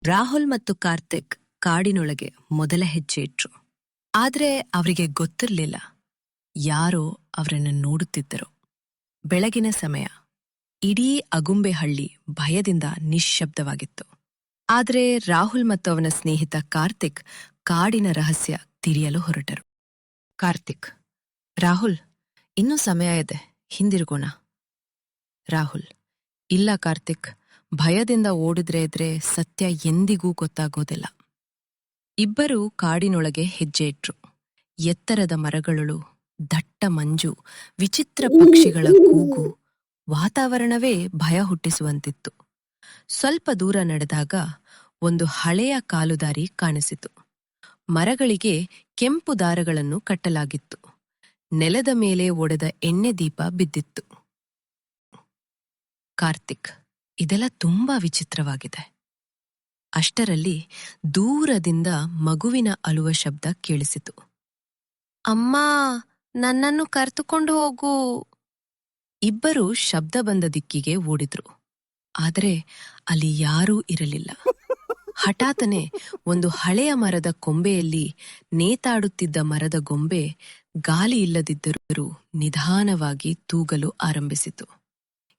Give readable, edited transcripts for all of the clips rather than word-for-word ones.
ರಾಹುಲ್ ಮತ್ತು ಕಾರ್ತಿಕ್ ಕಾಡಿನೊಳಗೆ ಮೊದಲ ಹೆಜ್ಜೆ ಇಟ್ರು. ಆದ್ರೆ ಅವರಿಗೆ ಗೊತ್ತಿರಲಿಲ್ಲ ಯಾರೋ ಅವರನ್ನು ನೋಡುತ್ತಿದ್ದರು. ಬೆಳಗಿನ ಸಮಯ. ಇಡೀ ಅಗುಂಬೆ ಹಳ್ಳಿ ಭಯದಿಂದ ನಿಶ್ಶಬ್ದವಾಗಿತ್ತು. ಆದರೆ ರಾಹುಲ್ ಮತ್ತು ಅವನ ಸ್ನೇಹಿತ ಕಾರ್ತಿಕ್ ಕಾಡಿನ ರಹಸ್ಯ ತಿರಿಯಲು ಹೊರಟರು. ಕಾರ್ತಿಕ್: ರಾಹುಲ್, ಇನ್ನೂ ಸಮಯ ಇದೆ, ಹಿಂದಿರುಗೋಣ. ರಾಹುಲ್: ಇಲ್ಲ ಕಾರ್ತಿಕ್, ಭಯದಿಂದ ಓಡಿದ್ರೆ ಸತ್ಯ ಎಂದಿಗೂ ಗೊತ್ತಾಗೋದಿಲ್ಲ. ಇಬ್ಬರೂ ಕಾಡಿನೊಳಗೆ ಹೆಜ್ಜೆ ಇಟ್ರು. ಎತ್ತರದ ಮರಗಳು, ದಟ್ಟ ಮಂಜು, ವಿಚಿತ್ರ ಪಕ್ಷಿಗಳ ಕೂಗು, ವಾತಾವರಣವೇ ಭಯ ಹುಟ್ಟಿಸುವಂತಿತ್ತು. ಸ್ವಲ್ಪ ದೂರ ನಡೆದಾಗ ಒಂದು ಹಳೆಯ ಕಾಲುದಾರಿ ಕಾಣಿಸಿತು. ಮರಗಳಿಗೆ ಕೆಂಪು ದಾರಗಳನ್ನು ಕಟ್ಟಲಾಗಿತ್ತು. ನೆಲದ ಮೇಲೆ ಒಡೆದ ಎಣ್ಣೆ ದೀಪ ಬಿದ್ದಿತ್ತು. ಕಾರ್ತಿಕ್: ಇದೆಲ್ಲ ತುಂಬಾ ವಿಚಿತ್ರವಾಗಿದೆ. ಅಷ್ಟರಲ್ಲಿ ದೂರದಿಂದ ಮಗುವಿನ ಅಳುವ ಶಬ್ದ ಕೇಳಿಸಿತು. ಅಮ್ಮ, ನನ್ನನ್ನು ಕರೆದುಕೊಂಡು ಹೋಗು. ಇಬ್ಬರು ಶಬ್ದ ಬಂದ ದಿಕ್ಕಿಗೆ ಓಡಿದ್ರು. ಆದರೆ ಅಲ್ಲಿ ಯಾರೂ ಇರಲಿಲ್ಲ. ಹಠಾತ್ತನೆ ಒಂದು ಹಳೆಯ ಮರದ ಕೊಂಬೆಯಲ್ಲಿ ನೇತಾಡುತ್ತಿದ್ದ ಮರದ ಗೊಂಬೆ ಗಾಲಿ ಇಲ್ಲದಿದ್ದರೂ ನಿಧಾನವಾಗಿ ತೂಗಲು ಆರಂಭಿಸಿತು.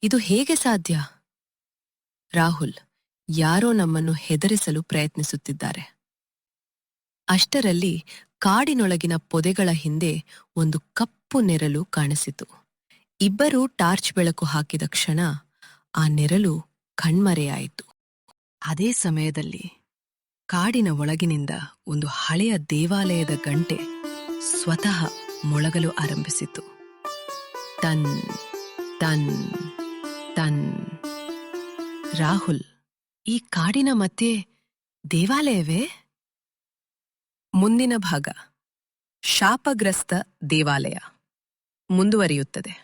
ಇದು ಹೇಗೆ ಸಾಧ್ಯ? ರಾಹುಲ್: ಯಾರೋ ನಮ್ಮನ್ನು ಹೆದರಿಸಲು ಪ್ರಯತ್ನಿಸುತ್ತಿದ್ದಾರೆ. ಅಷ್ಟರಲ್ಲಿ ಕಾಡಿನೊಳಗಿನ ಪೊದೆಗಳ ಹಿಂದೆ ಒಂದು ಕಪ್ಪು ನೆರಳು ಕಾಣಿಸಿತು. ಇಬ್ಬರೂ ಟಾರ್ಚ್ ಬೆಳಕು ಹಾಕಿದ ಕ್ಷಣ ಆ ನೆರಳು ಕಣ್ಮರೆಯಾಯಿತು. ಅದೇ ಸಮಯದಲ್ಲಿ ಕಾಡಿನ ಒಳಗಿನಿಂದ ಒಂದು ಹಳೆಯ ದೇವಾಲಯದ ಗಂಟೆ ಸ್ವತಃ ಮೊಳಗಲು ಆರಂಭಿಸಿತು. Ton ton ton. ರಾಹುಲ್: ಈ ಕಾಡಿನ ಮಧ್ಯೆ ದೇವಾಲಯವೇ? ಮುಂದಿನ ಭಾಗ: ಶಾಪಗ್ರಸ್ತ ದೇವಾಲಯ ಮುಂದುವರಿಯುತ್ತದೆ.